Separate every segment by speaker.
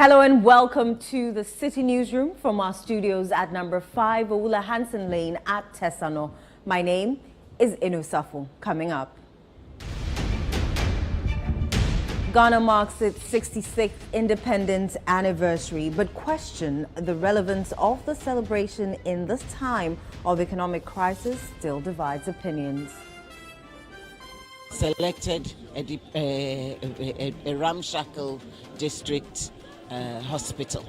Speaker 1: Hello and welcome to the Citi Newsroom from our studios at number 5 Oula Hansen Lane at Tesano. My name is Inusafo. Coming up, Ghana marks its 66th independence anniversary, but question the relevance of the celebration in this time of economic crisis still divides opinions.
Speaker 2: Selected a ramshackle district hospital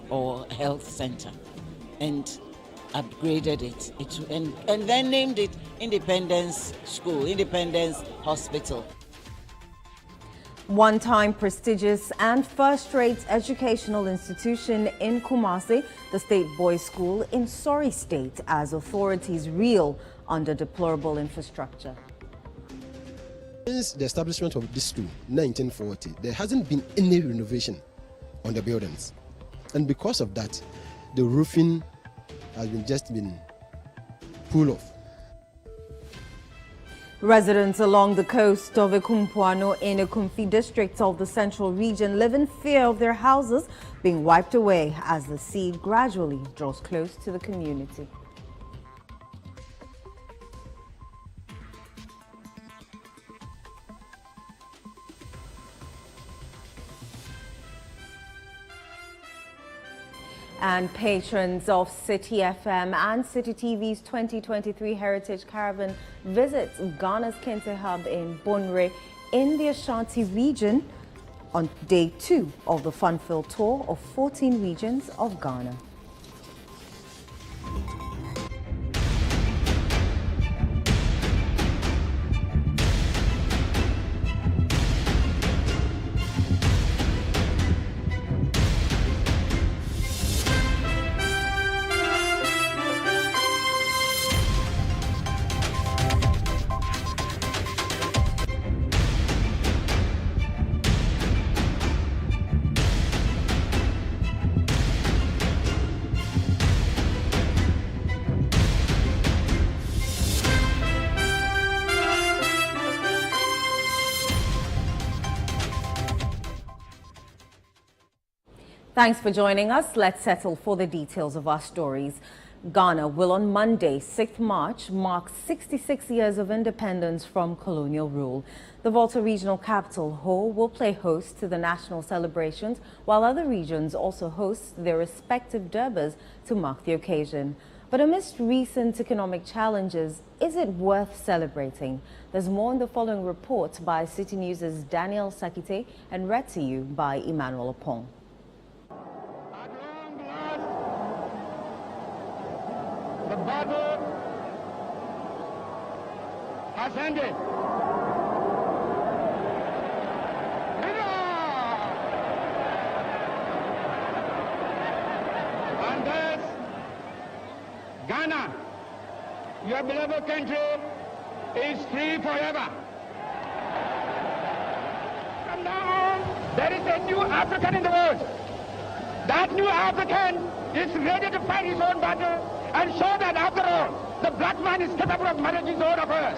Speaker 2: or health center and upgraded it, and then named it Independence School, Independence Hospital.
Speaker 1: One-time prestigious and first-rate educational institution in Kumasi, the State Boys School in sorry state as authorities reel under deplorable infrastructure.
Speaker 3: Since the establishment of this school, 1940, there hasn't been any renovation on the buildings. And because of that, the roofing has just been pulled off.
Speaker 1: Residents along the coast of Ekumpuano in Ekumfi district of the central region live in fear of their houses being wiped away as the sea gradually draws close to the community. And patrons of Citi FM and Citi TV's 2023 Heritage Caravan visits Ghana's Kente Hub in Bonre in the Ashanti region on day 2 of the fun-filled tour of 14 regions of Ghana. Thanks for joining us. Let's settle for the details of our stories. Ghana will on Monday, 6th March, mark 66 years of independence from colonial rule. The Volta regional capital, Ho, will play host to the national celebrations, while other regions also host their respective durbas to mark the occasion. But amidst recent economic challenges, is it worth celebrating? There's more in the following report by Citi News' Daniel Sakite and read to you by Emmanuel Opong.
Speaker 4: The battle has ended. And thus, Ghana, your beloved country, is free forever. From now on, there is a new African in the world. That new African is ready to fight his own battle and show that after all, the black man is capable of managing his own affairs.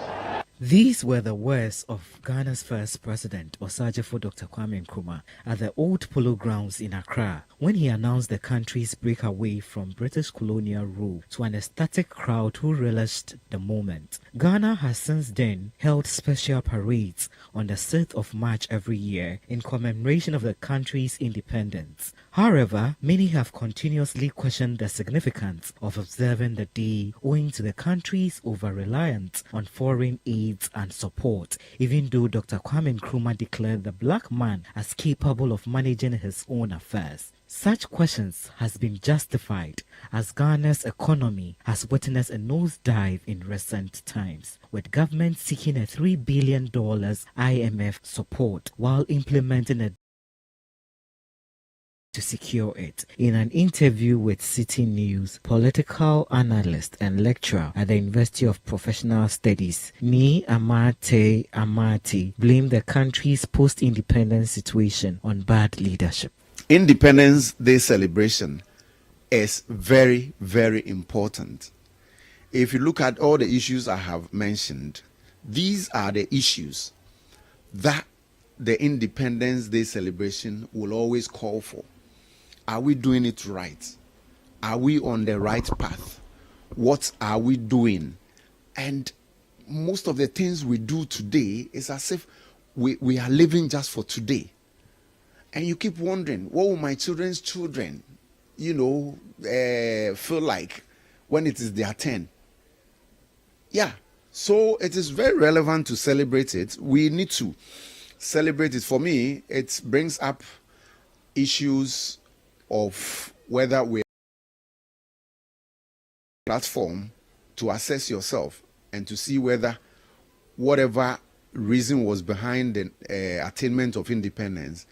Speaker 5: These were the words of Ghana's first president, Osagyefo Dr. Kwame Nkrumah, at the Old Polo Grounds in Accra, when he announced the country's breakaway from British colonial rule to an ecstatic crowd who relished the moment. Ghana has since then held special parades on the 6th of March every year in commemoration of the country's independence. However, many have continuously questioned the significance of observing the day owing to the country's over-reliance on foreign aid and support, even though Dr. Kwame Nkrumah declared the black man as capable of managing his own affairs. Such questions has been justified as Ghana's economy has witnessed a nosedive in recent times, with government seeking a $3 billion IMF support while implementing a to secure it. In an interview with Citi News, political analyst and lecturer at the University of Professional Studies, Ni Amate Amati, blamed the country's post-independence situation on bad leadership.
Speaker 6: Independence Day celebration is very, very important. If you look at all the issues I have mentioned, these are the issues that the Independence Day celebration will always call for. Are we doing it right? Are we on the right path? What are we doing? And most of the things we do today is as if we are living just for today. And you keep wondering, what will my children's children, feel like when it is their turn? Yeah, so it is very relevant to celebrate it. We need to celebrate it. For me, it brings up issues of whether we're platform to assess yourself and to see whether whatever reason was behind the attainment of independence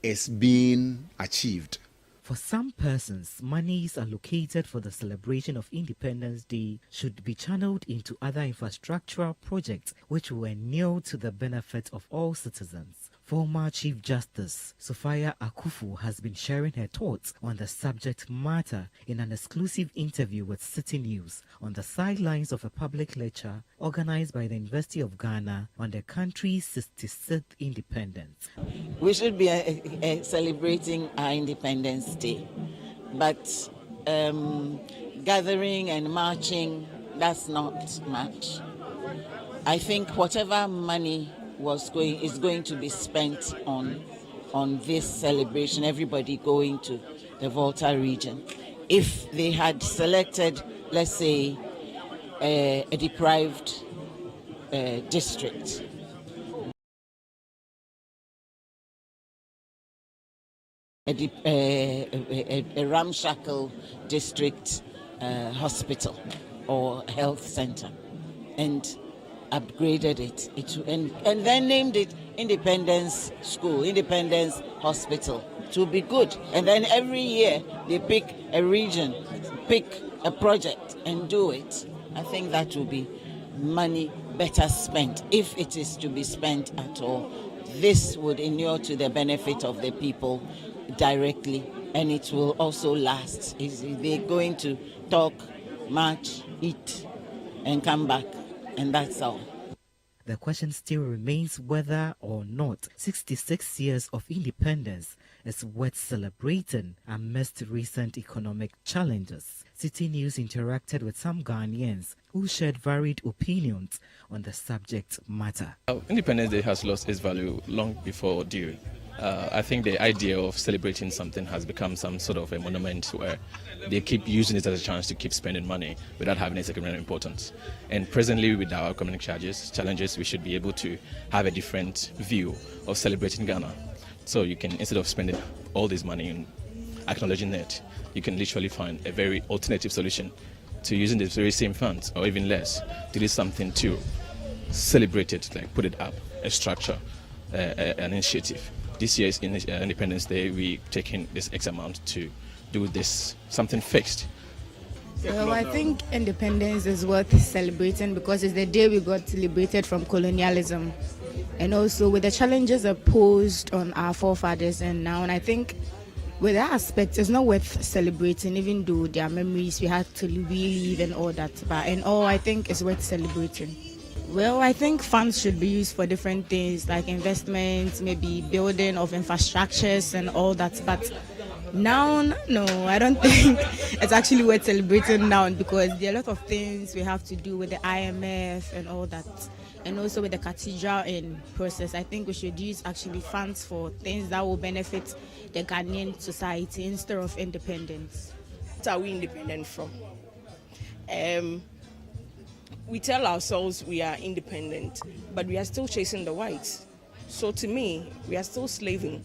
Speaker 6: is being achieved.
Speaker 5: For some persons, monies allocated for the celebration of Independence Day should be channeled into other infrastructural projects which will inure to the benefit of all citizens. Former Chief Justice Sophia Akufu has been sharing her thoughts on the subject matter in an exclusive interview with Citi News on the sidelines of a public lecture organized by the University of Ghana on the country's 66th independence.
Speaker 2: We should be celebrating our Independence Day, but gathering and marching, that's not much. I think whatever money is going to be spent on this celebration, everybody going to the Volta region. If they had selected, let's say, a deprived district, a ramshackle district hospital or health center, and upgraded it and then named it Independence School, Independence Hospital, to be good. And then every year they pick a region, pick a project and do it. I think that will be money better spent, if it is to be spent at all. This would inure to the benefit of the people directly, and it will also last. They're going to talk, march, eat, and come back. And that's all.
Speaker 5: The question still remains whether or not 66 years of independence is worth celebrating amidst recent economic challenges. Citi News interacted with some Ghanaians who shared varied opinions on the subject matter.
Speaker 7: Independence Day has lost its value long before due. I think the idea of celebrating something has become some sort of a monument where they keep using it as a chance to keep spending money without having a secondary importance. And presently, with our economic challenges, we should be able to have a different view of celebrating Ghana. So you can, instead of spending all this money and acknowledging it, you can literally find a very alternative solution to using the very same funds, or even less, to do something to celebrate it, like put it up, a structure, an initiative. This year's Independence Day, we taking this X amount to do this, something fixed.
Speaker 8: Well, I think independence is worth celebrating because it's the day we got liberated from colonialism, and also with the challenges posed on our forefathers and now. And I think with that aspect, it's not worth celebrating, even though there are memories we had to relive and all that. But in all, I think it's worth celebrating. Well, I think funds should be used for different things like investments, maybe building of infrastructures and all that. But now, no, I don't think it's actually worth celebrating now, because there are a lot of things we have to do with the IMF and all that. And also with the cathedral in process. I think we should use actually funds for things that will benefit the Ghanaian society instead of independence.
Speaker 9: What are we independent from? We tell ourselves we are independent, but we are still chasing the whites. So to me, we are still slaving.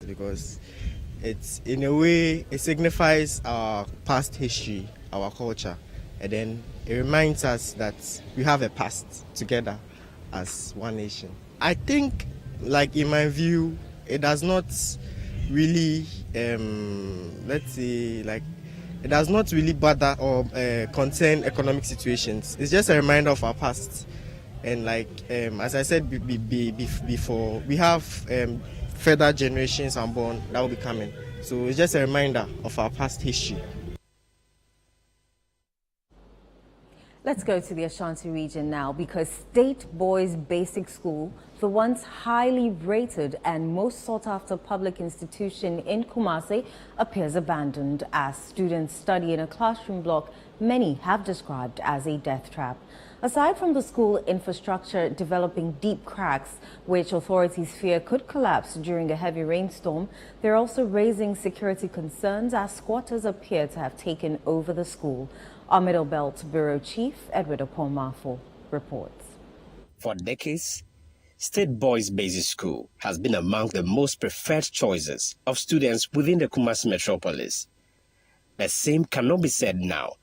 Speaker 10: Because it's, in a way, it signifies our past history, our culture, and then it reminds us that we have a past together as one nation. I think, like in my view, it does not really, let's say, like, it does not really bother or concern economic situations. It's just a reminder of our past. And like, as I said before, we have further generations unborn that will be coming. So it's just a reminder of our past history.
Speaker 1: Let's go to the Ashanti region now, because State Boys Basic School, the once highly rated and most sought-after public institution in Kumasi, appears abandoned as students study in a classroom block many have described as a death trap. Aside from the school infrastructure developing deep cracks, which authorities fear could collapse during a heavy rainstorm, they're also raising security concerns as squatters appear to have taken over the school. Our Middle Belt Bureau Chief, Edward Opomafo, reports.
Speaker 11: For decades, State Boys Basic School has been among the most preferred choices of students within the Kumasi metropolis. The same cannot be said now,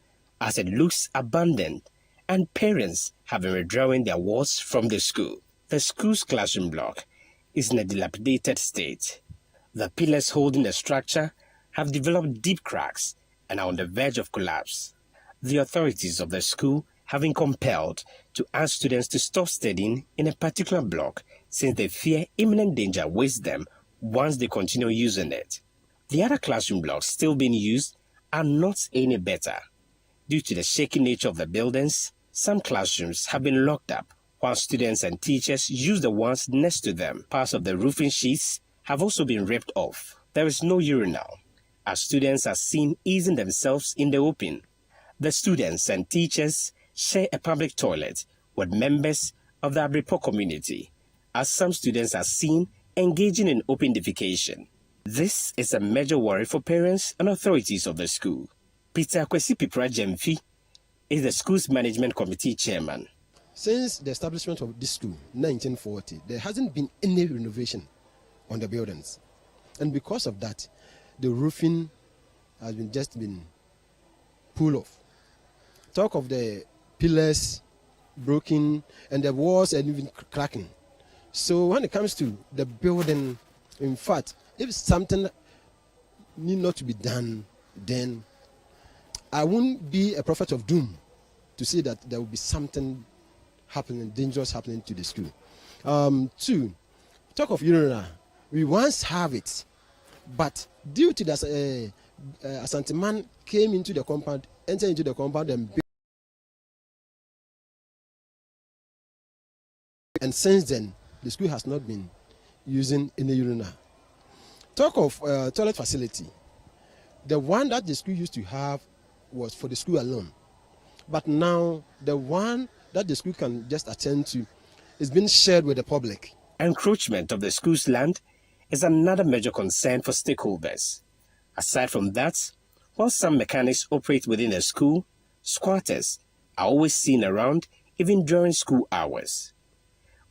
Speaker 11: as it looks abandoned and parents have been withdrawing their wards from the school. The school's classroom block is in a dilapidated state. The pillars holding the structure have developed deep cracks and are on the verge of collapse. The authorities of the school have been compelled to ask students to stop studying in a particular block since they fear imminent danger awaits them once they continue using it. The other classroom blocks still being used are not any better. Due to the shaky nature of the buildings, some classrooms have been locked up while students and teachers use the ones next to them. Parts of the roofing sheets have also been ripped off. There is no urinal, as students are seen easing themselves in the open. The students and teachers share a public toilet with members of the Abripo community, as some students are seen engaging in open defecation. This is a major worry for parents and authorities of the school. Peter Kwesi Pipra Jemfi is the school's management committee chairman.
Speaker 3: Since the establishment of this school, 1940, there hasn't been any renovation on the buildings. And because of that, the roofing has just been pulled off. Talk of the pillars broken and the walls and even cracking. So when it comes to the building, in fact, if something need not to be done, then I won't be a prophet of doom to say that there will be something happening, dangerous happening to the school. Two, talk of urinal. We once have it, but due to that, Asante man came into the compound, entered into the compound and since then, the school has not been using any urinal. Talk of toilet facility. The one that the school used to have was for the school alone. But now, the one that the school can just attend to is being shared with the public.
Speaker 11: Encroachment of the school's land is another major concern for stakeholders. Aside from that, while some mechanics operate within the school, squatters are always seen around even during school hours.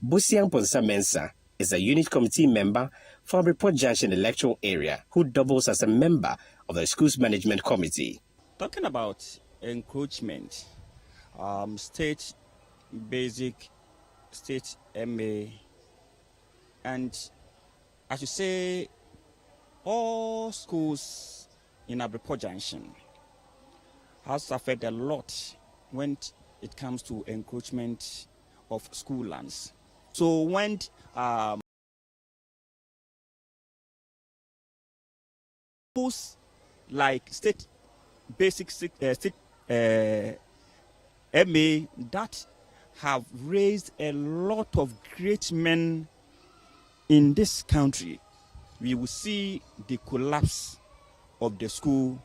Speaker 11: Busiang Ponsa Mensa is a unit committee member for Report Junction electoral area who doubles as a member of the school's management committee.
Speaker 12: Talking about encroachment, state basic, state MA, and I should say all schools in Report Junction has suffered a lot when it comes to encroachment of school lands. So when schools like state basic MA that have raised a lot of great men in this country, we will see the collapse of the school.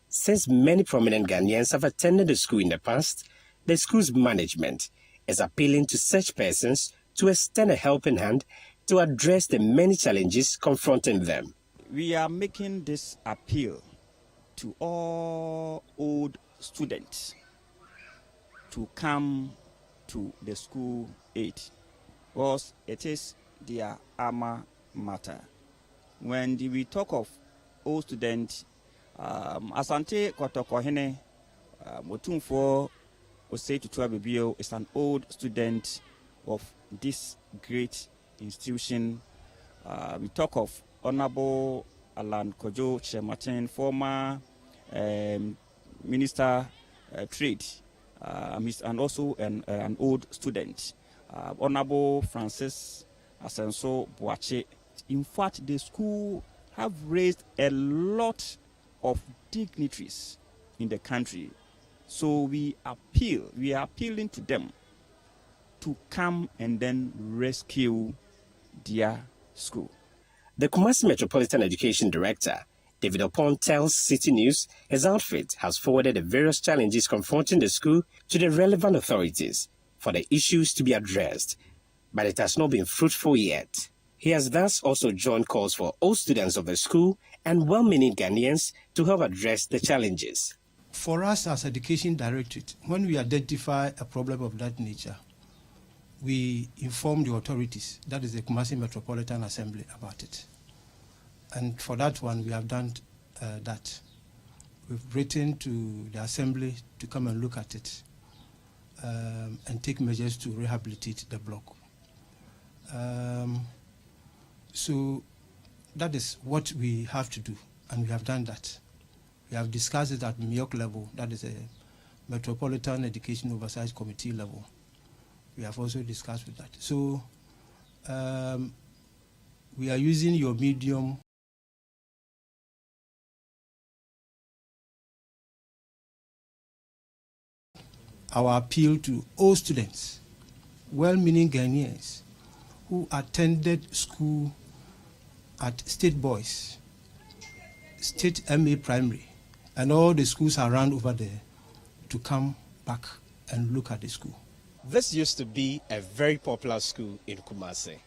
Speaker 11: Since many prominent Ghanaians have attended the school in the past, the school's management is appealing to such persons to extend a helping hand to address the many challenges confronting them.
Speaker 12: We are making this appeal to all old students to come to the school aid, because it is their alma mater. When we talk of old students, Asante Kotokohene Motumfo Osei Tutua Bibio is an old student of this great institution. We talk of Honorable Alan Kojo Chematin, former Minister Trade, and also an old student. Honorable Francis Asenso Boache. In fact, the school have raised a lot of dignitaries in the country. So we are appealing to them to come and then rescue their school.
Speaker 11: The Kumasi Metropolitan Education Director, David Opon, tells Citi News his outfit has forwarded the various challenges confronting the school to the relevant authorities for the issues to be addressed, but it has not been fruitful yet. He has thus also joined calls for all students of the school and well-meaning Ghanaians to help address the challenges.
Speaker 13: For us as Education Directorate, when we identify a problem of that nature, we inform the authorities, that is the Kumasi Metropolitan Assembly, about it. And for that one, we have done that. We've written to the Assembly to come and look at it and take measures to rehabilitate the block. So that is what we have to do, and we have done that. We have discussed it at MIOC level, that is a Metropolitan Education Oversight Committee level. We have also discussed with that. So we are using your medium. Our appeal to all students, well-meaning Ghanaians, who attended school at State Boys, State MA Primary, and all the schools around over there, to come back and look at the school.
Speaker 11: This used to be a very popular school in Kumasi,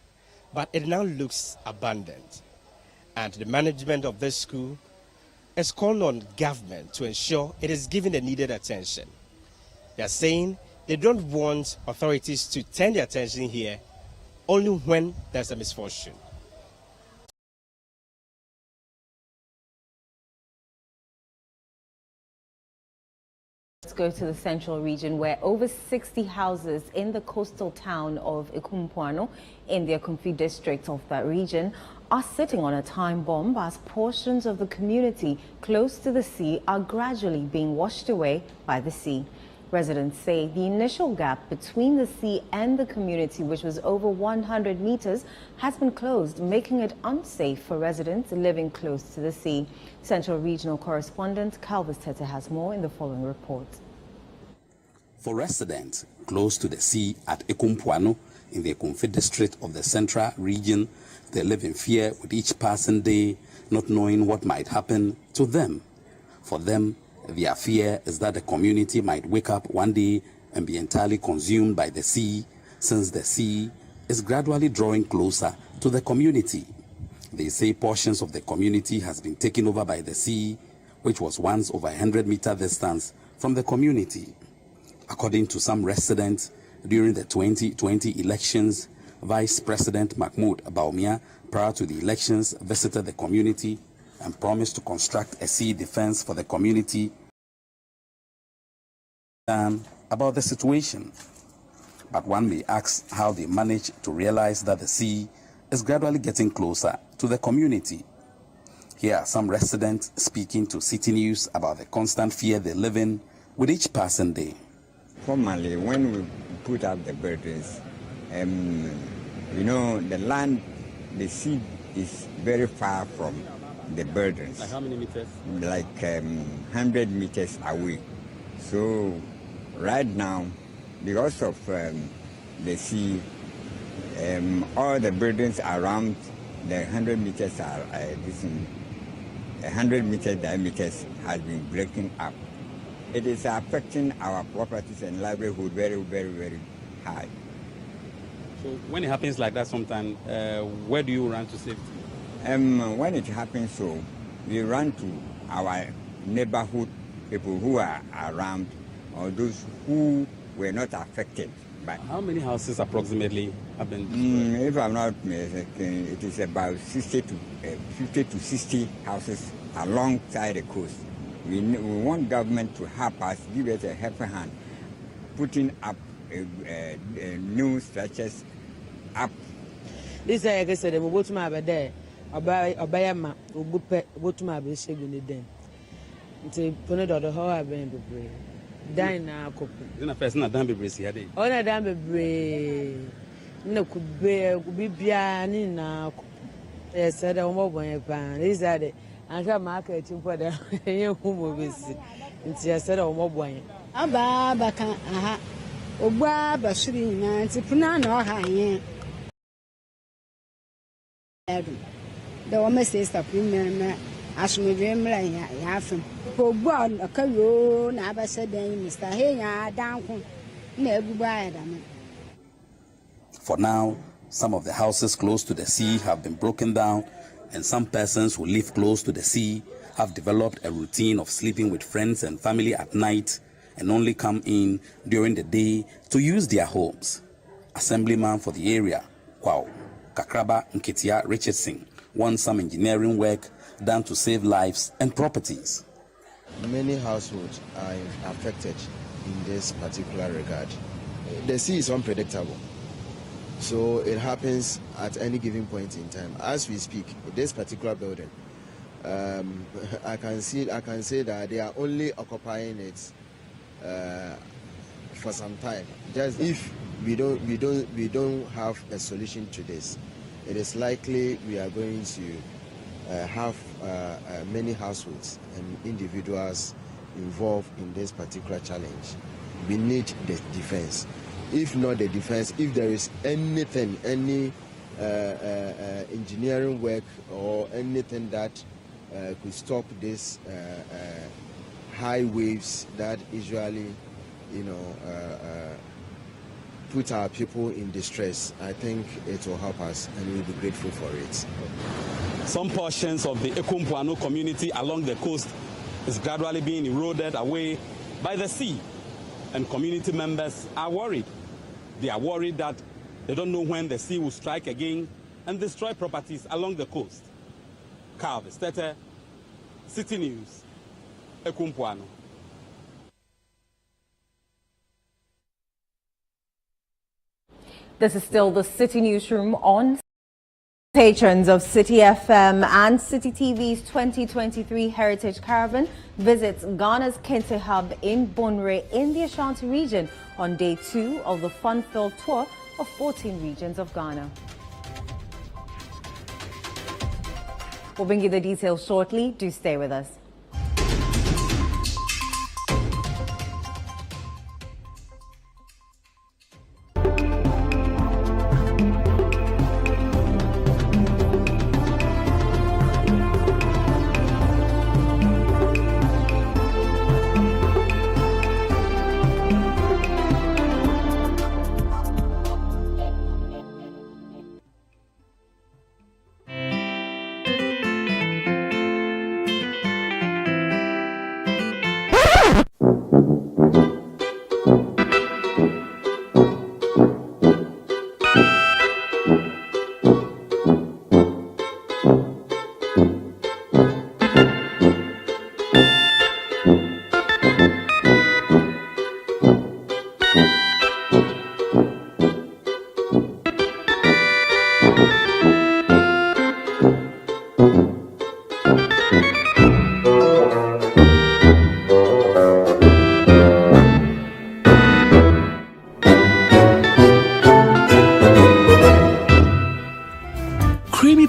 Speaker 11: but it now looks abandoned. And the management of this school is calling on government to ensure it is given the needed attention. They are saying they don't want authorities to turn their attention here only when there's a misfortune.
Speaker 1: Let's go to the central region, where over 60 houses in the coastal town of Ekumpuano in the Akumfi district of that region are sitting on a time bomb as portions of the community close to the sea are gradually being washed away by the sea. Residents say the initial gap between the sea and the community, which was over 100 meters, has been closed, making it unsafe for residents living close to the sea. Central Regional Correspondent Calvis Tete has more in the following report.
Speaker 14: For residents close to the sea at Ekumpuano in the Akumfi district of the Central Region, they live in fear with each passing day, not knowing what might happen to them. For them, their fear is that the community might wake up one day and be entirely consumed by the sea, since the sea is gradually drawing closer to the community. They say portions of the community has been taken over by the sea, which was once over 100-meter distance from the community. According to some residents, during the 2020 elections, Vice President Mahmoud Baumia, prior to the elections, visited the community and promised to construct a sea defense for the community about the situation. But one may ask how they managed to realize that the sea is gradually getting closer to the community. Here are some residents speaking to Citi News about the constant fear they live in with each passing day.
Speaker 15: Formerly, when we put up the burdens, you know, the land, the sea is very far from the burdens.
Speaker 16: Like how many meters?
Speaker 15: Like 100 meters away. So right now, because of the sea, all the burdens around the 100 meters are 100 meter diameters has been breaking up. It is affecting our properties and livelihood very, very, very high.
Speaker 16: So when it happens like that sometimes, where do you run to safety?
Speaker 15: When it happens so, we run to our neighborhood people who are around, or those who were not affected. By.
Speaker 16: How many houses approximately have been destroyed?
Speaker 15: If I'm not mistaken, it is about 50 to 60 houses alongside the coast. We want government to help us, give us a helping hand, putting up new structures up.
Speaker 17: This is like I said, we go to my bed. Obayama, go to my bed, shaking them. It's put it on the whole abandoned. Dine now, copy.
Speaker 16: Then a person at Damby Brace here.
Speaker 17: Oh, I no could be piano now. said I won't buy a pan. Is that it? I got marketing for the who visit. I said I won't buy it.
Speaker 18: Aba can aha. Ogba bashiri na tipuna no ha yen. The woman says that women as we dream like half. Ogba akayo na aba said Mr. Henya down na everybody.
Speaker 14: For now, some of the houses close to the sea have been broken down, and some persons who live close to the sea have developed a routine of sleeping with friends and family at night and only come in during the day to use their homes. Assemblyman for the area, Kwao Kakraba Nketia Richardson, wants some engineering work done to save lives and properties.
Speaker 3: Many households are affected in this particular regard. The sea is unpredictable, so it happens at any given point in time. As we speak, this particular building, I can say that they are only occupying it for some time. Just if we don't have a solution to this, it is likely we are going to have many households and individuals involved in this particular challenge. We need the defense. If not the defense, if there is anything, any engineering work or anything that could stop this high waves that usually, put our people in distress, I think it will help us and we'll be grateful for it.
Speaker 16: Some portions of the Ekumpuano community along the coast is gradually being eroded away by the sea, and community members are worried. They are worried that they don't know when the sea will strike again and destroy properties along the coast. Carl Stete, Citi News, Ekumpuano.
Speaker 1: This is still the Citi Newsroom on patrons of Citi FM and Citi TV's 2023 Heritage Caravan visits Ghana's Kente Hub in Bonre in the Ashanti region on day 2 of the fun-filled tour of 14 regions of Ghana. We'll bring you the details shortly. Do stay with us.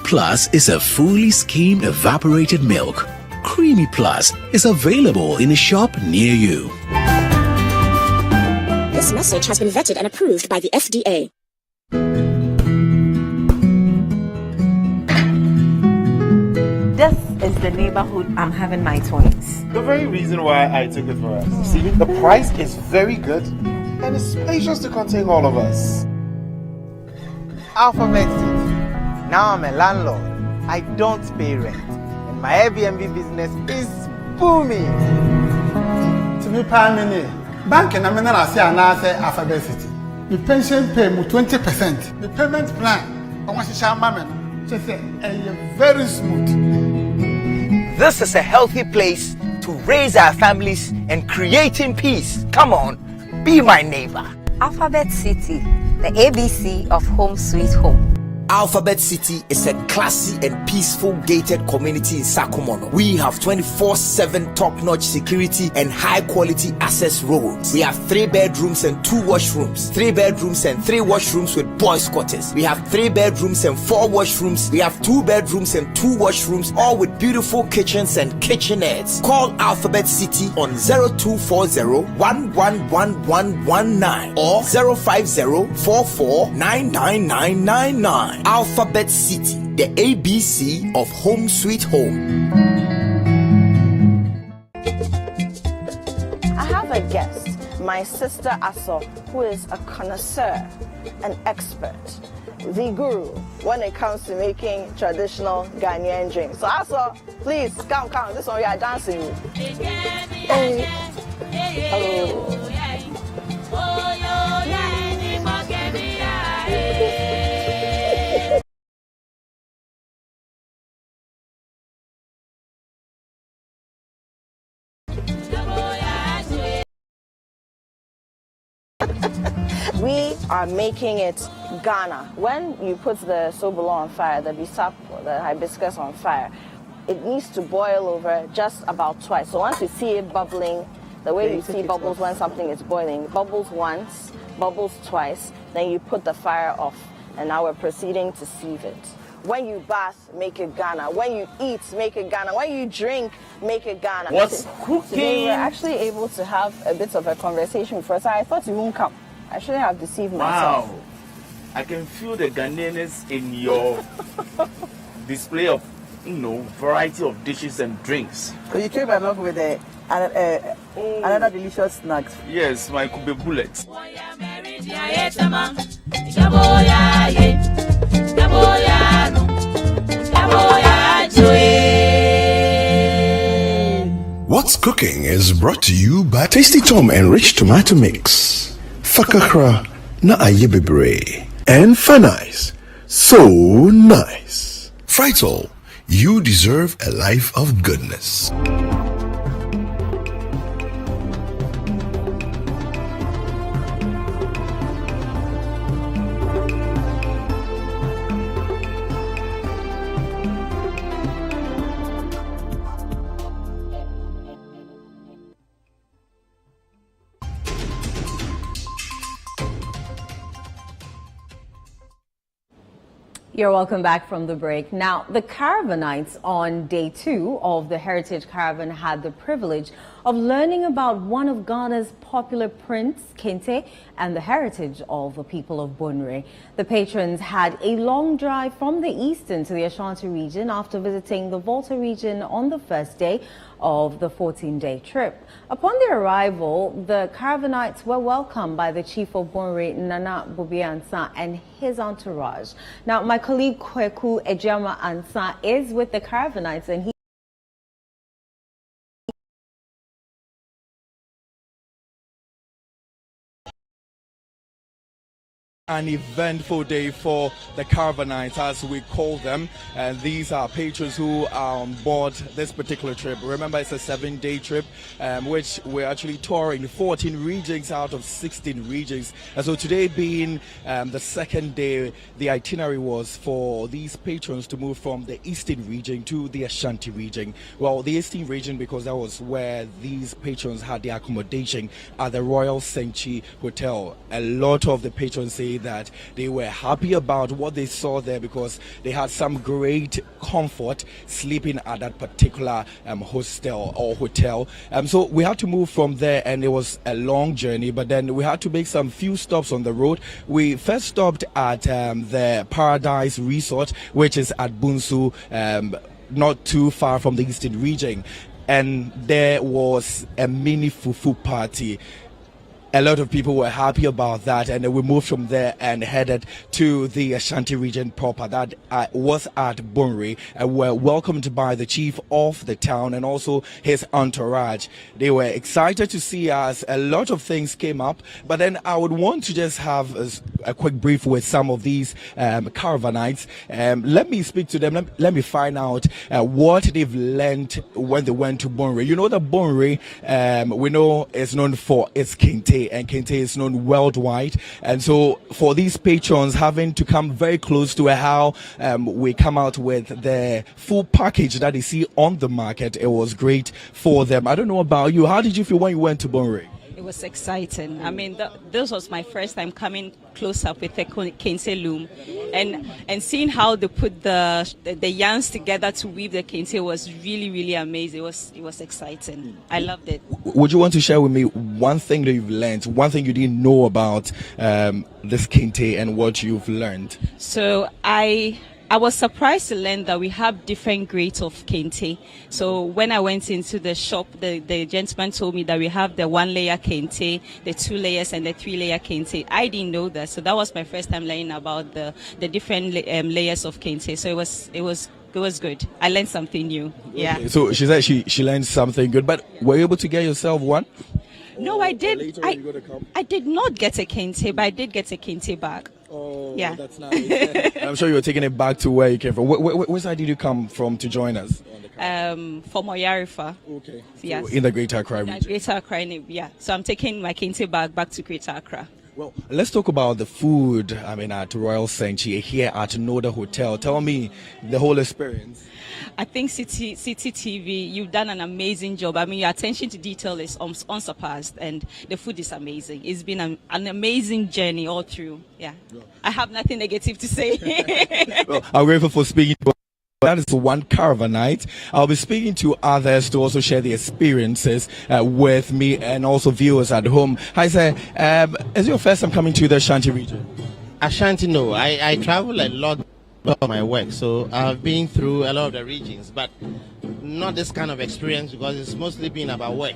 Speaker 19: Plus is a fully skimmed evaporated milk. Creamy Plus is available in a shop near you.
Speaker 20: This message has been vetted and approved by the FDA.
Speaker 21: This is the neighborhood I'm having my twins.
Speaker 22: The very reason why I took it for us. See, the price is very good and it's spacious to contain all of us.
Speaker 23: Alphabet City. Now I'm a landlord. I don't pay rent. And my Airbnb business is booming.
Speaker 24: To me, Pamini, bank and I'm not say Alphabet City. The pension pay me 20%. The payment plan, I want to share my man. Just say, very smooth.
Speaker 23: This is a healthy place to raise our families and creating peace. Come on, be my neighbor.
Speaker 25: Alphabet City, the ABC of home sweet home.
Speaker 2: Alphabet City is a classy and peaceful gated community in Sakumono. We have 24/7 top-notch security and high-quality access roads. We have 3 bedrooms and 2 washrooms, 3 bedrooms and 3 washrooms with boys' quarters. We have 3 bedrooms and 4 washrooms. We have 2 bedrooms and 2 washrooms, all with beautiful kitchens and kitchenettes. Call Alphabet City on 0240-111119 or 050449999. Alphabet City, the ABC of Home Sweet Home.
Speaker 4: I have a guest, my sister Aso, who is a connoisseur, an expert, the guru when it comes to making traditional Ghanaian drinks. So Aso, please come. This one we are dancing. Hey. Hello. We are making it Ghana. When you put the sobolo on fire, the bisap, the hibiscus on fire, it needs to boil over just about twice. So once you see it bubbling, the way you see bubbles when something is boiling, bubbles once, bubbles twice, then you put the fire off. And now we're proceeding to sieve it. When you bath, make it Ghana. When you eat, make it Ghana. When you drink, make it Ghana.
Speaker 22: What's cooking?
Speaker 4: Today we're actually able to have a bit of a conversation first. I thought you won't come. I shouldn't have deceived myself.
Speaker 22: Wow. I can feel the Ghanaianness in your display of, variety of dishes and drinks.
Speaker 5: So you came along with another delicious snack.
Speaker 22: Yes, my Kube bullets.
Speaker 6: What's Cooking is brought to you by Tasty Tom Enriched Tomato Mix, Fakakra Na Ayebebre, and Fanice. So nice. Frital, you deserve a life of goodness.
Speaker 1: You're welcome back from the break. Now, the Caravanites on day 2 of the Heritage Caravan had the privilege of learning about one of Ghana's popular prints, Kente, and the heritage of the people of Bunre. The patrons had a long drive from the eastern to the Ashanti region after visiting the Volta region on the first day of the 14-day trip. Upon their arrival, the Caravanites were welcomed by the chief of Bunre, Nana Bobi Ansa, and his entourage. Now, my colleague Kweku Ejama Ansa is with the Caravanites, and he
Speaker 25: an eventful day for the Caravanites, as we call them, and these are patrons who are on board this particular trip. Remember, it's a 7-day trip, which we're actually touring 14 regions out of 16 regions. And so today being the second day, the itinerary was for these patrons to move from the eastern region to the Ashanti region. Well, the eastern region, because that was where these patrons had their accommodation at the Royal Senchi Hotel. A lot of the patrons say that they were happy about what they saw there because they had some great comfort sleeping at that particular hostel or hotel. So we had to move from there, and it was a long journey, but then we had to make some few stops on the road. We first stopped at the Paradise Resort, which is at Bunsu, not too far from the eastern region, and there was a mini fufu party. A lot of people were happy about that, and then we moved from there and headed to the Ashanti region proper. That was at Bunre, and were welcomed by the chief of the town and also his entourage. They were excited to see us. A lot of things came up, but then I would want to just have a quick brief with some of these Caravanites. Let me speak to them. Let me find out what they've learned when they went to Bunre. You know that Bunre, we know, is known for its kente. kente, and kente is known worldwide. And so for these patrons having to come very close to how we come out with the full package that they see on the market, it was great for them. I don't know about you. How did you feel when you went to Bonre?
Speaker 7: It was exciting. I mean, this was my first time coming close up with the kente loom, and seeing how they put the yarns together to weave the kente was really amazing. It was exciting. I loved it.
Speaker 25: Would you want to share with me one thing that you've learned, one thing you didn't know about this kente and what you've learned?
Speaker 7: So I was surprised to learn that we have different grades of kente. So when I went into the shop, the gentleman told me that we have the 1-layer kente, the 2 layers, and the 3-layer kente. I didn't know that, so that was my first time learning about the different layers of kente. So it was good. I learned something new. Yeah.
Speaker 25: Okay, so she said she learned something good, but were you able to get yourself one?
Speaker 7: No, I did. I did not get a kente, but I did get a kente bag.
Speaker 25: Oh,
Speaker 7: yeah,
Speaker 25: that's nice. I'm sure you're taking it back to where you came from. Where side did you come from to join us?
Speaker 7: From Oyarifa.
Speaker 25: Okay.
Speaker 7: Yes.
Speaker 25: So in the Greater Accra region.
Speaker 7: Greater Accra, yeah. So I'm taking my kente bag back to Greater Accra.
Speaker 25: Well, let's talk about the food. I mean, at Royal Sanctuary here at Noda Hotel. Tell me the whole experience.
Speaker 7: I think Citi TV, you've done an amazing job. I mean, your attention to detail is unsurpassed, and the food is amazing. It's been an amazing journey all through. Yeah. I have nothing negative to say.
Speaker 25: Well, I'm grateful for speaking to us. That is one Caravan night. I'll be speaking to others to also share the experiences with me and also viewers at home. Hi, sir. Is it your first time coming to the Ashanti region?
Speaker 8: Ashanti, no. I travel a lot of my work, so I've been through a lot of the regions, but not this kind of experience because it's mostly been about work.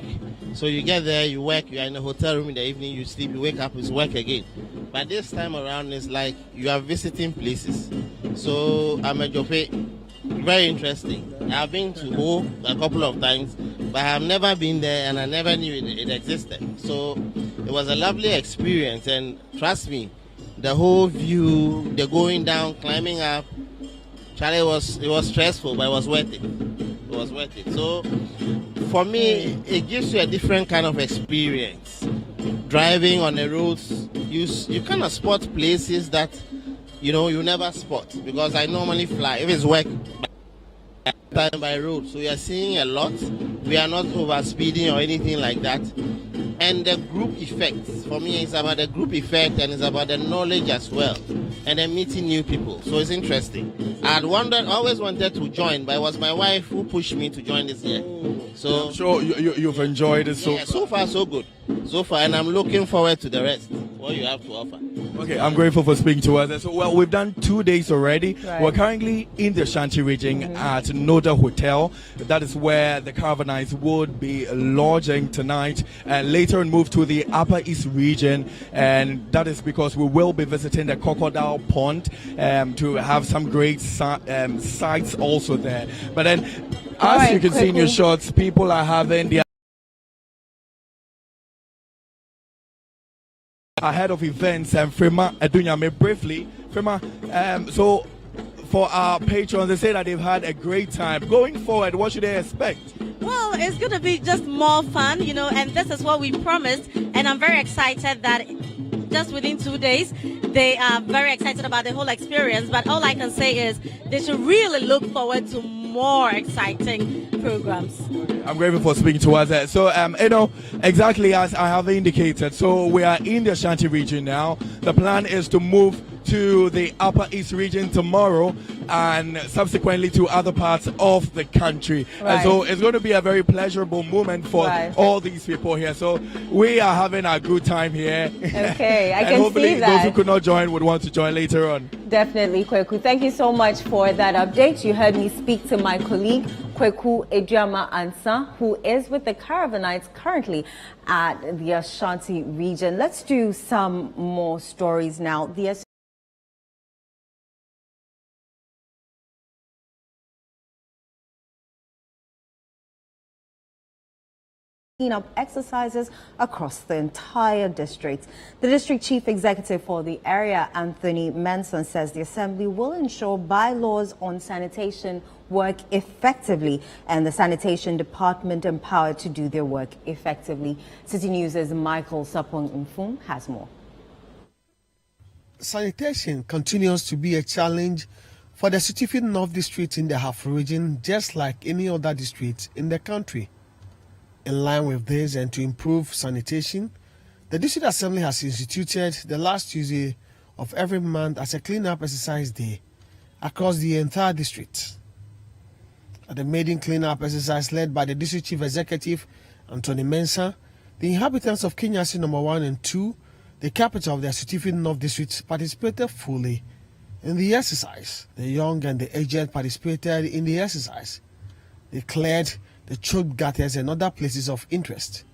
Speaker 8: So you get there, you work, you are in a hotel room in the evening, you sleep, you wake up, it's work again. But this time around, it's like you are visiting places. So I'm a Jope, very interesting. I've been to Ho a couple of times, but I've never been there and I never knew it existed. So it was a lovely experience, and trust me, the whole view, the going down, climbing up, Charlie, it was stressful, but it was worth it. It was worth it. So for me, it gives you a different kind of experience. Driving on the roads, you kind of spot places that you never spot, because I normally fly. If it's work, by road, so we are seeing a lot. We are not over speeding or anything like that. And the group effect, for me, it's about the group effect, and it's about the knowledge as well, and then meeting new people. So it's interesting. I always wanted to join, but it was my wife who pushed me to join this year. So
Speaker 25: I'm sure you've enjoyed it so far.
Speaker 8: So far, so good. So far, and I'm looking forward to the rest, what you have to offer.
Speaker 25: Okay, I'm grateful for speaking to us. So, well, we've done 2 days already.
Speaker 8: Right.
Speaker 25: We're currently in the Ashanti region at Noda Hotel. That is where the Caravanites would be lodging tonight, and later on move to the Upper East region. And that is because we will be visiting the Crocodile Pond to have some great sights also there. But then, as you can see in your shots, people are having their ahead of events, and Frema Edunyame briefly. Frema, so for our patrons, they say that they've had a great time. Going forward, what should they expect?
Speaker 9: Well, it's going to be just more fun, and this is what we promised. And I'm very excited that just within 2 days, they are very excited about the whole experience. But all I can say is they should really look forward to more exciting programs.
Speaker 25: I'm grateful for speaking to us. So, exactly as I have indicated, so we are in the Ashanti region now. The plan is to move to the Upper East region tomorrow, and subsequently to other parts of the country.
Speaker 1: Right.
Speaker 25: And so it's going to be a very pleasurable moment for all these people here. So we are having a good time here.
Speaker 1: Okay, I
Speaker 25: and
Speaker 1: can
Speaker 25: hopefully
Speaker 1: see that.
Speaker 25: those who could not join would want to join later on.
Speaker 1: Definitely, Kweku. Thank you so much for that update. You heard me speak to my colleague, Kweku Ejiama Ansa, who is with the Caravanites currently at the Ashanti region. Let's do some more stories now. The cleanup exercises across the entire district. The district chief executive for the area, Anthony Manson, says the assembly will ensure bylaws on sanitation work effectively and the sanitation department empowered to do their work effectively. Citi News' Michael Sapong Mfum has more.
Speaker 10: Sanitation continues to be a challenge for the Citi North District in the Half region, just like any other district in the country. In line with this and to improve sanitation, the District Assembly has instituted the last Tuesday of every month as a clean-up exercise day across the entire district. At the maiden clean-up exercise led by the District Chief Executive, Anthony Mensah, the inhabitants of Kenyasi No. 1 and 2, the capital of the Citi North District, participated fully in the exercise. The young and the aged participated in the exercise. They cleared the choked gutters and other places of interest.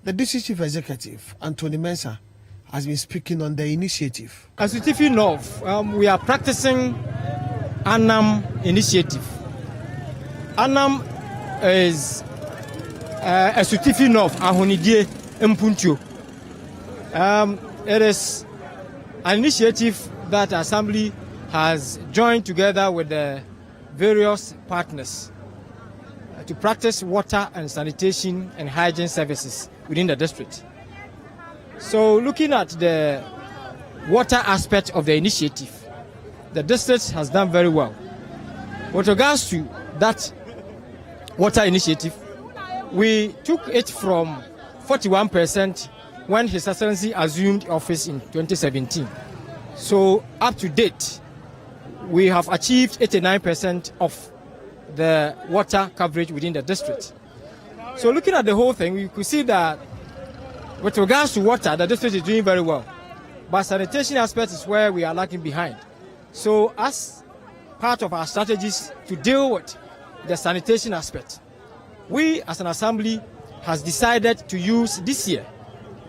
Speaker 10: The District Chief Executive, Anthony Mensah, has been speaking on the initiative.
Speaker 11: As Citi North, we are practicing ANAM initiative. ANAM is a Citi North Ahonidie Mpuntio. It is an initiative that Assembly has joined together with the various partners to practice water and sanitation and hygiene services within the district. So looking at the water aspect of the initiative, the district has done very well. With regards to that water initiative, we took it from 41% when His Excellency assumed office in 2017. So up to date, we have achieved 89% of the water coverage within the district. So looking at the whole thing, we could see that with regards to water, the district is doing very well. But sanitation aspect is where we are lagging behind. So as part of our strategies to deal with the sanitation aspect, we as an assembly has decided to use this year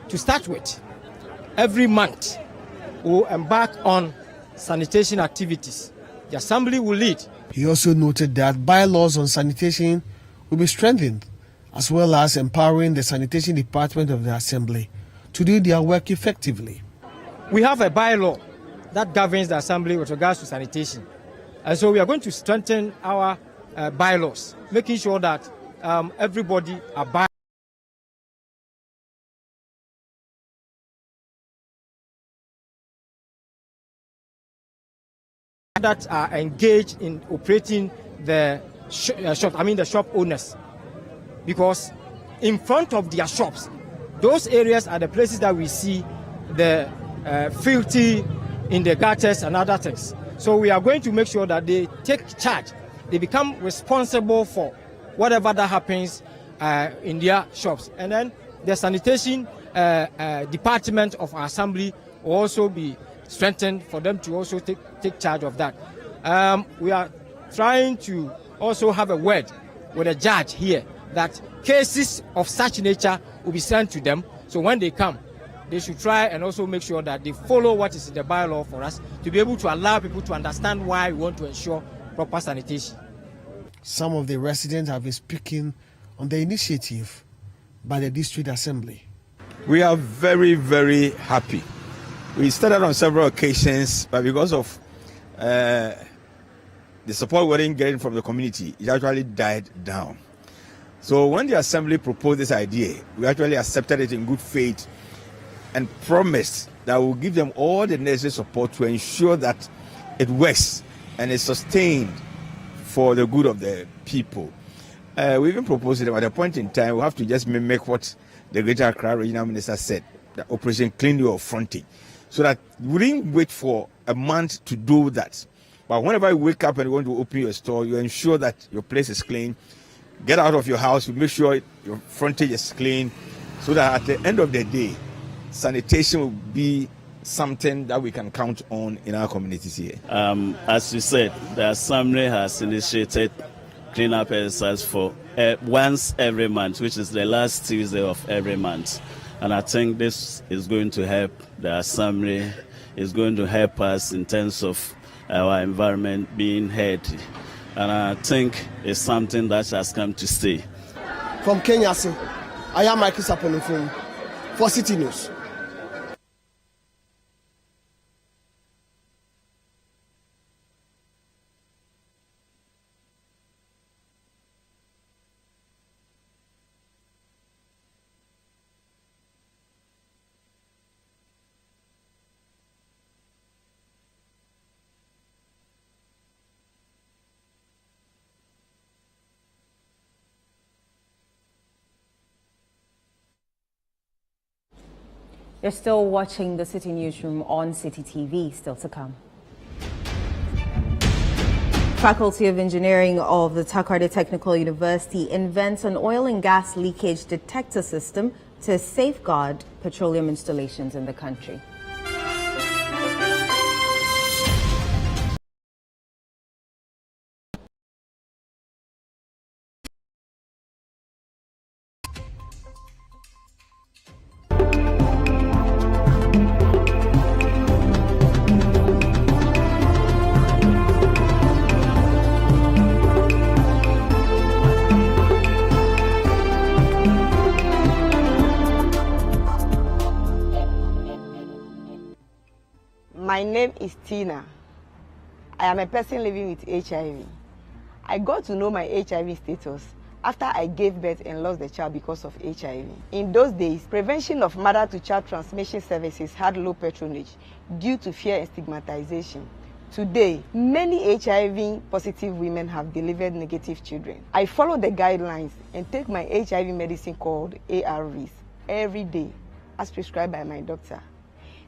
Speaker 11: to start with. Every month, we'll embark on sanitation activities. The assembly will lead.
Speaker 10: He also noted that bylaws on sanitation will be strengthened, as well as empowering the sanitation department of the assembly to do their work effectively.
Speaker 11: We have a bylaw that governs the assembly with regards to sanitation. And so we are going to strengthen our bylaws, making sure that everybody abides that are engaged in operating the shop owners. Because in front of their shops, those areas are the places that we see the filthy in the gutters and other things. So we are going to make sure that they take charge. They become responsible for whatever that happens in their shops. And then the sanitation department of our assembly will also be strengthened for them to also take charge of that. We are trying to also have a word with a judge here that cases of such nature will be sent to them. So when they come, they should try and also make sure that they follow what is in the bylaw for us to be able to allow people to understand why we want to ensure proper sanitation.
Speaker 10: Some of the residents have been speaking on the initiative by the District Assembly.
Speaker 12: We are very, very happy. We started on several occasions, but because of the support we weren't getting from the community, it actually died down. So when the Assembly proposed this idea, we actually accepted it in good faith and promised that we'll give them all the necessary support to ensure that it works and is sustained for the good of the people. We even proposed that at a point in time, we have to just mimic what the Greater Accra Regional Minister said, the Operation Clean Your Frontage, so that we didn't wait for a month to do that. But whenever you wake up and you want to open your store, you ensure that your place is clean. Get out of your house, you make sure your frontage is clean, so that at the end of the day, sanitation will be something that we can count on in our communities here.
Speaker 13: As you said, the Assembly has initiated cleanup exercise for once every month, which is the last Tuesday of every month. And I think this is going to help the Assembly, is going to help us in terms of our environment being healthy. And I think it's something that has come to stay.
Speaker 10: From Kenya, I am Michael Sapong for Citi News.
Speaker 1: You're still watching the Citi Newsroom on Citi TV, still to come. Faculty of Engineering of the Takoradi Technical University invents an oil and gas leakage detector system to safeguard petroleum installations in the country.
Speaker 3: My name is Tina. I am a person living with HIV. I got to know my HIV status after I gave birth and lost the child because of HIV. In those days, prevention of mother-to-child transmission services had low patronage due to fear and stigmatization. Today, many HIV-positive women have delivered negative children. I follow the guidelines and take my HIV medicine called ARVs every day as prescribed by my doctor.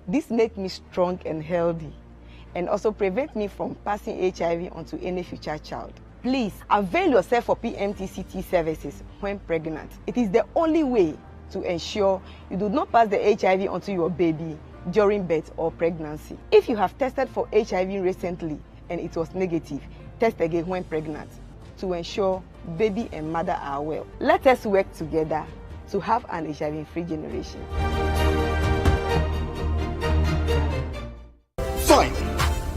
Speaker 3: This makes me strong and healthy and also prevent me from passing HIV onto any future child. Please avail yourself for PMTCT services when pregnant. It is the only way to ensure you do not pass the HIV onto your baby during birth or pregnancy. If you have tested for HIV recently and it was negative, test again when pregnant to ensure baby and mother are well. Let us work together to have an HIV-free generation.
Speaker 6: Finally,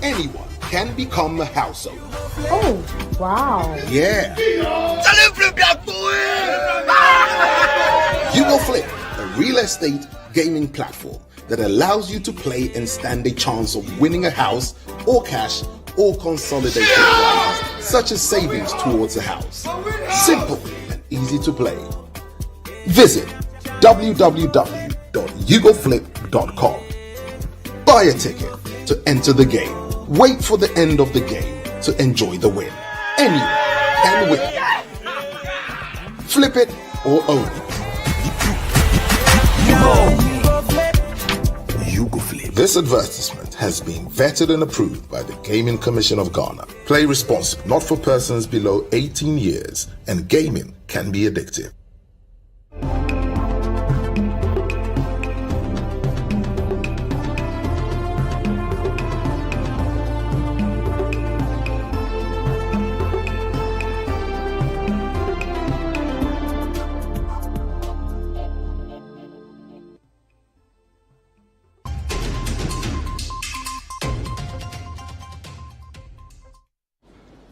Speaker 6: anyone can become a household.
Speaker 21: Oh, wow.
Speaker 6: Yeah. You will Flip, a real estate gaming platform that allows you to play and stand a chance of winning a house or cash or consolidated prizes, such as savings towards a house. Simple and easy to play. Visit www.yugoflip.com. Buy a ticket to enter the game. Wait for the end of the game to enjoy the win. Anyone can win. Flip it or own it. YugoFlip. This advertisement has been vetted and approved by the Gaming Commission of Ghana. Play responsibly, not for persons below 18 years, and gaming can be addictive.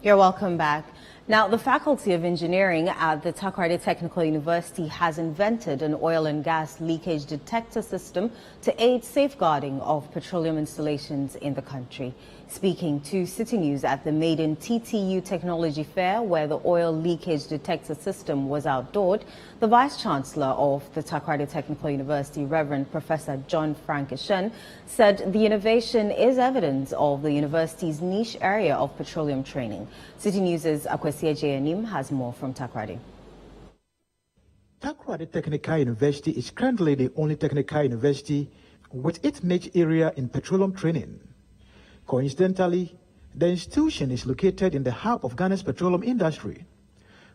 Speaker 1: You're welcome back. Now, the Faculty of Engineering at the Takoradi Technical University has invented an oil and gas leakage detector system to aid safeguarding of petroleum installations in the country. Speaking to Citi News at the maiden TTU Technology Fair, where the oil leakage detector system was outdoored, the Vice-Chancellor of the Takoradi Technical University, Reverend Professor John Frankishen, said the innovation is evidence of the university's niche area of petroleum training. Citi News' Akwesi Ejeanim has more from Takoradi.
Speaker 14: Takoradi Technical University is currently the only technical university with its niche area in petroleum training. Coincidentally, the institution is located in the hub of Ghana's petroleum industry,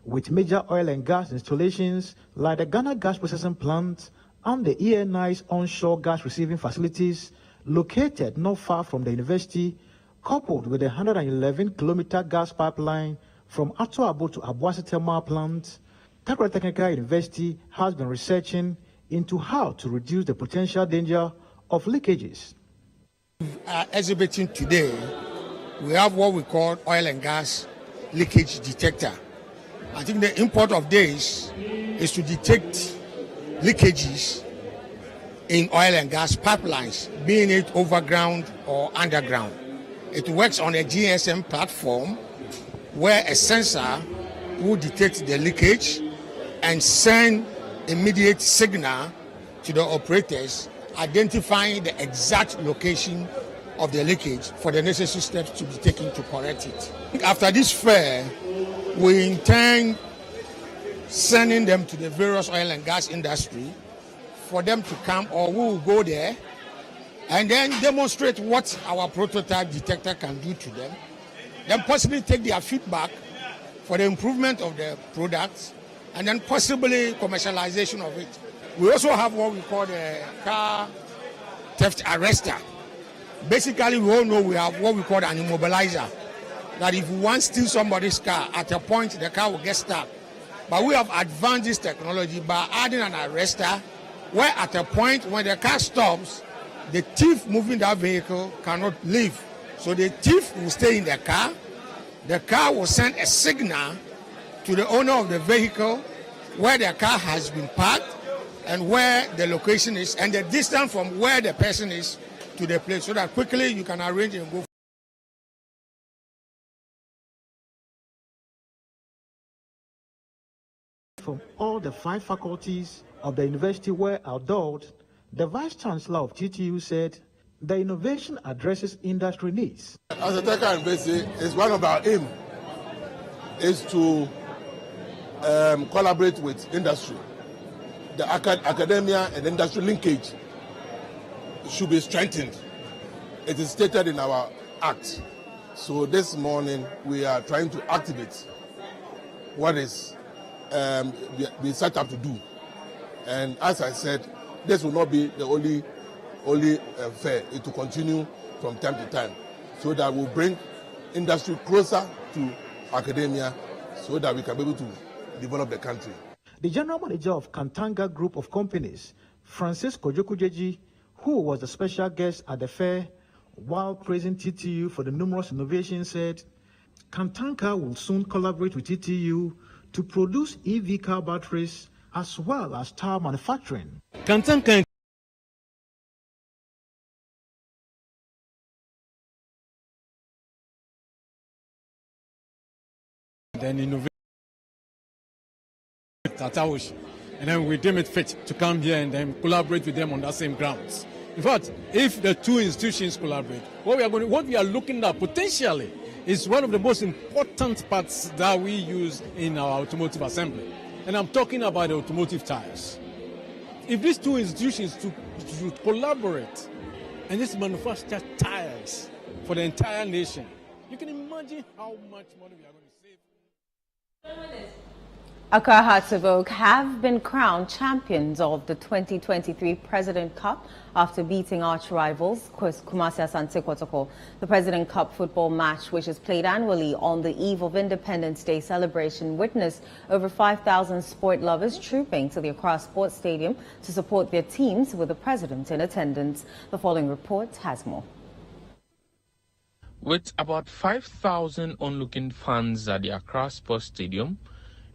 Speaker 14: with major oil and gas installations like the Ghana Gas Processing Plant and the ENI's onshore gas receiving facilities located not far from the university, coupled with the 111-kilometer gas pipeline from Atuabo to Abuasi Thermal Plant. Takoradi Technical University has been researching into how to reduce the potential danger of leakages.
Speaker 15: Exhibiting today, we have what we call oil and gas leakage detector. I think the import of this is to detect leakages in oil and gas pipelines, being it overground or underground. It works on a GSM platform where a sensor will detect the leakage and send immediate signal to the operators identifying the exact location of the leakage for the necessary steps to be taken to correct it. After this fair, we intend sending them to the various oil and gas industry for them to come, or we will go there and then demonstrate what our prototype detector can do to them, then possibly take their feedback for the improvement of the products, and then possibly commercialization of it. We also have what we call the car theft arrestor. Basically, we all know we have what we call an immobilizer, that if we want to steal somebody's car, at a point the car will get stuck. But we have advanced this technology by adding an arrestor, where at a point when the car stops, the thief moving that vehicle cannot leave. So the thief will stay in the car will send a signal to the owner of the vehicle where the car has been parked and where the location is and the distance from where the person is to the place, so that quickly you can arrange and go.
Speaker 14: From all the 5 faculties of the university were outdoored, the Vice Chancellor of TTU said the innovation addresses industry needs.
Speaker 6: As a tech university, it's one of our aim is to collaborate with industry. The academia and industry linkage should be strengthened. It is stated in our act. So this morning we are trying to activate what is we set up to do. And as I said, this will not be the only fair. It will continue from time to time, so that we'll bring industry closer to academia, so that we can be able to develop the country.
Speaker 14: The general manager of Kantanga Group of Companies, Francis Kojokujeji, who was the special guest at the fair, while praising TTU for the numerous innovations, said Kantanga will soon collaborate with TTU to produce EV car batteries as well as tire manufacturing.
Speaker 16: Kantanga then innovate Tataoshi, and then we deem it fit to come here and then collaborate with them on that same grounds. In fact, if the two institutions collaborate, what we are looking at potentially is one of the most important parts that we use in our automotive assembly. And I'm talking about the automotive tires. If these two institutions to collaborate and just manufacture tires for the entire nation, you can imagine how much money we are going to save.
Speaker 1: Accra Hearts of Oak have been crowned champions of the 2023 President Cup after beating arch rivals Kumasi Asante Kotoko. The President Cup football match, which is played annually on the eve of Independence Day celebration, witnessed over 5,000 sport lovers trooping to the Accra Sports Stadium to support their teams, with the President in attendance. The following report has more.
Speaker 17: With about 5,000 onlooking fans at the Accra Sports Stadium,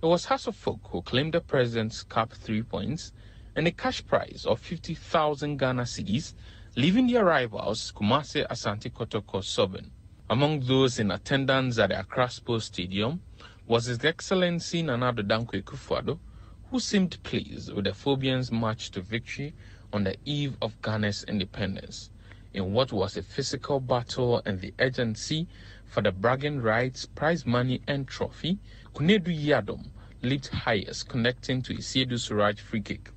Speaker 17: it was Hearts of Oak who claimed the President's Cup 3 points and a cash prize of 50,000 Ghana cedis, leaving their rivals Kumasi Asante Kotoko sobbing. Among those in attendance at the Accra Sports Stadium was His Excellency Nana Addo Dankwa Akufo-Addo, who seemed pleased with the Phobians' march to victory on the eve of Ghana's independence, in what was a physical battle and the urgency for the bragging rights, prize money and trophy. Kunedu Yadom leaped highest, connecting to Isiedu Suraj free kick,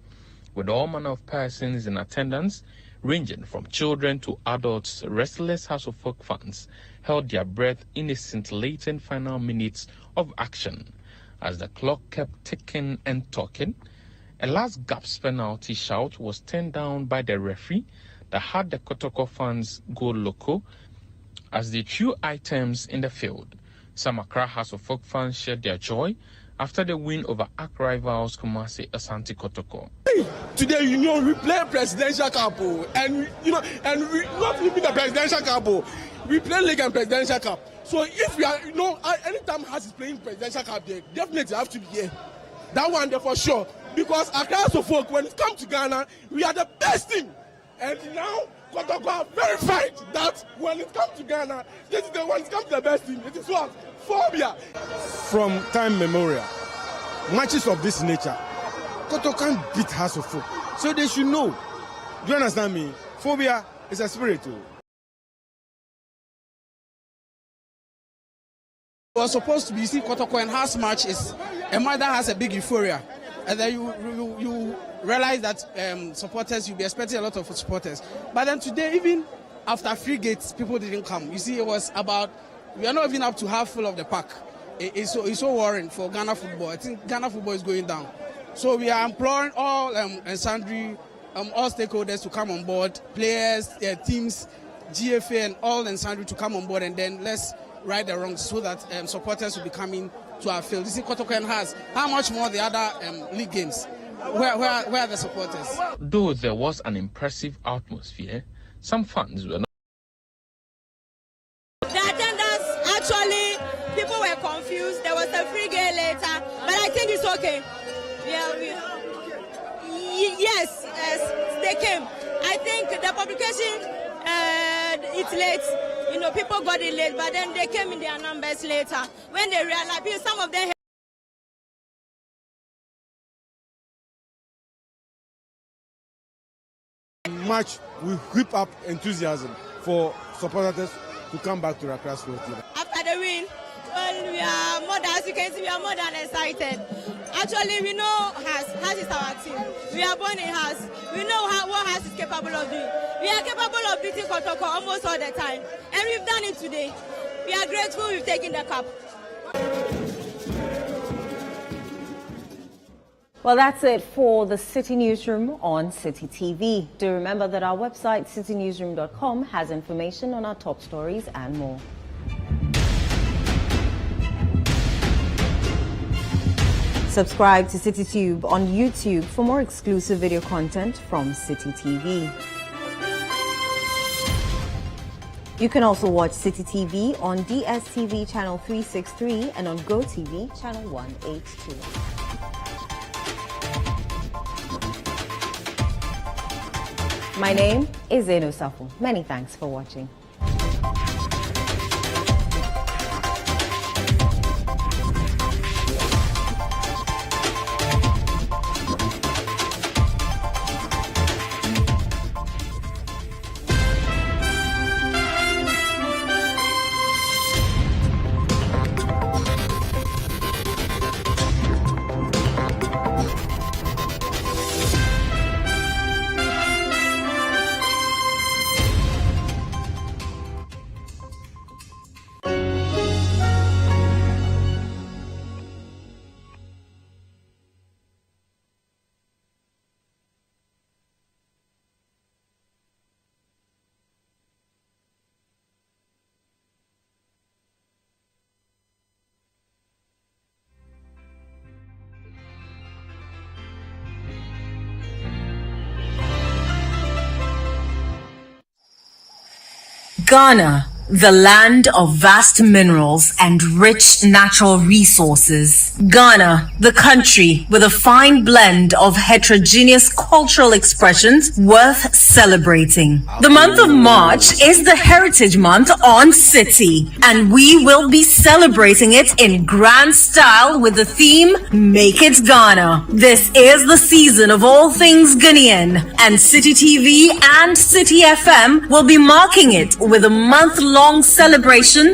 Speaker 17: with all manner of persons in attendance, ranging from children to adults. Restless Hearts of Oak fans held their breath in the scintillating final minutes of action as the clock kept ticking and talking. A last gasp penalty shout was turned down by the referee that had the Kotoko fans go loco as they threw items in the field. Some Accra Hearts of Oak fans shared their joy after the win over arch rivals Kumasi Asante Kotoko.
Speaker 18: Today, we play Presidential Cup, and we not even the Presidential Cup, we play League and Presidential Cup. So if we are, anytime Hearts is playing Presidential Cup, they definitely have to be here. That one there for sure, because Accra Hearts of Oak, when it comes to Ghana, we are the best team, and now Kotoko have verified that when it comes to Ghana, this is the one. It comes to the best team. It is what? Phobia.
Speaker 11: From time memorial, matches of this nature, Kotoko can't beat Hearts of Oak. So they should know. Do you understand me? Phobia is a spirit.
Speaker 19: We were supposed to be seeing Kotoko and Hearts match is a match that has a big euphoria. And then you
Speaker 2: realized that supporters, you'll be expecting a lot of supporters. But then today, even after frigates, people didn't come. You see, it was about, we are not even up to half full of the pack. It's so worrying for Ghana football. I think Ghana football is going down. So we are imploring all and sundry, all stakeholders to come on board, players, teams, GFA and all and sundry to come on board, and then let's right the wrongs so that supporters will be coming to our field. You see, Kotokan has how much more the other league games? Where are the supporters?
Speaker 17: Though there was an impressive atmosphere, some fans were not.
Speaker 19: The attendance, actually, people were confused. There was a free game later, but I think it's okay. Yes, they came. I think the publication, it's late. You know, people got it late, but then they came in their numbers later. When they realized, some of them.
Speaker 20: Match will whip up enthusiasm for supporters to come back to Accra Sports.
Speaker 19: After the win, well, we are more than, as you can see, we are more than excited. Actually, we know Has is our team. We are born in Has. We know what Has is capable of doing. We are capable of beating Kotoko almost all the time. And we've done it today. We are grateful we've taken the cup.
Speaker 1: Well, that's it for the Citi Newsroom on Citi TV. Do remember that our website, citinewsroom.com, has information on our top stories and more. Subscribe to CityTube on YouTube for more exclusive video content from Citi TV. You can also watch Citi TV on DSTV channel 363 and on GoTV channel 182. My name is Zeno Safo. Many thanks for watching.
Speaker 23: Ghana, the land of vast minerals and rich natural resources. Ghana, the country with a fine blend of heterogeneous cultural expressions worth celebrating. The month of March is the Heritage Month on Citi, and we will be celebrating it in grand style with the theme, Make It Ghana. This is the season of all things Ghanaian, and Citi TV and Citi FM will be marking it with a month-long celebration